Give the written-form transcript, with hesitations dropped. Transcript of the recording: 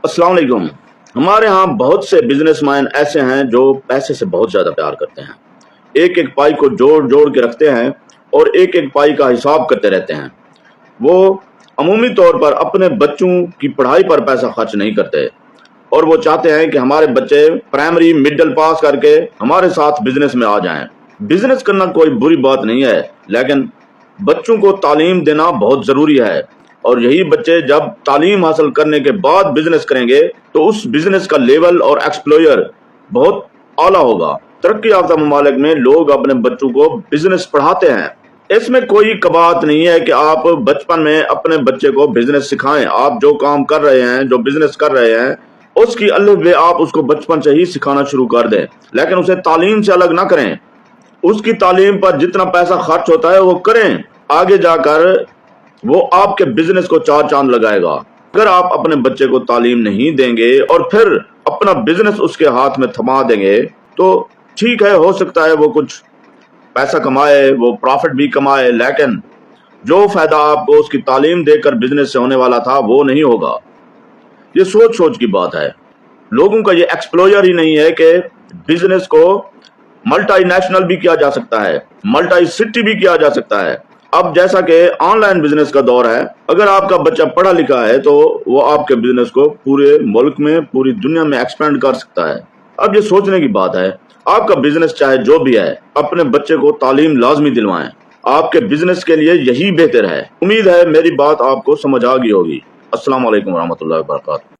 अस्सलाम वालेकुम। हमारे यहाँ बहुत से बिजनेसमैन ऐसे हैं जो पैसे से बहुत ज़्यादा प्यार करते हैं। एक एक पाई को जोड़ जोड़ के रखते हैं और एक एक पाई का हिसाब करते रहते हैं। वो अमूमी तौर पर अपने बच्चों की पढ़ाई पर पैसा खर्च नहीं करते और वो चाहते हैं कि हमारे बच्चे प्राइमरी मिडिल पास करके हमारे साथ बिजनेस में आ जाएं। बिजनेस करना कोई बुरी बात नहीं है, लेकिन बच्चों को तालीम देना बहुत ज़रूरी है। और यही बच्चे जब तालीम हासिल करने के बाद बिजनेस करेंगे तो उस बिजनेस का लेवल और एक्सप्लोयर बहुत आला होगा। तरक्की याफ्ता ममालिक में लोग अपने बच्चों को बिजनेस पढ़ाते हैं। इसमें कोई कबात नहीं है कि आप बचपन में अपने बच्चे को बिजनेस सिखाएं। आप जो काम कर रहे हैं, जो बिजनेस कर रहे हैं, उसकी अल्फ बे आप उसको बचपन से ही सिखाना शुरू कर दें, लेकिन उसे तालीम से अलग ना करें। उसकी तालीम पर जितना पैसा खर्च होता है वो करें, आगे जाकर वो आपके बिजनेस को चार चांद लगाएगा। अगर आप अपने बच्चे को तालीम नहीं देंगे और फिर अपना बिजनेस उसके हाथ में थमा देंगे तो ठीक है, हो सकता है वो कुछ पैसा कमाए, वो प्रॉफिट भी कमाए, लेकिन जो फायदा आपको उसकी तालीम देकर बिजनेस से होने वाला था वो नहीं होगा। ये सोच सोच की बात है। लोगों का ये एक्सप्लोजर ही नहीं है कि बिजनेस को मल्टी नेशनल भी किया जा सकता है, मल्टी सिटी भी किया जा सकता है। अब जैसा कि ऑनलाइन बिजनेस का दौर है, अगर आपका बच्चा पढ़ा लिखा है तो वो आपके बिजनेस को पूरे मुल्क में, पूरी दुनिया में एक्सपेंड कर सकता है। अब ये सोचने की बात है, आपका बिजनेस चाहे जो भी है, अपने बच्चे को तालीम लाजमी दिलवाएं। आपके बिजनेस के लिए यही बेहतर है। उम्मीद है मेरी बात आपको समझ आ गई होगी। अस्सलाम वालेकुम रहमतुल्लाहि व बरकातहू।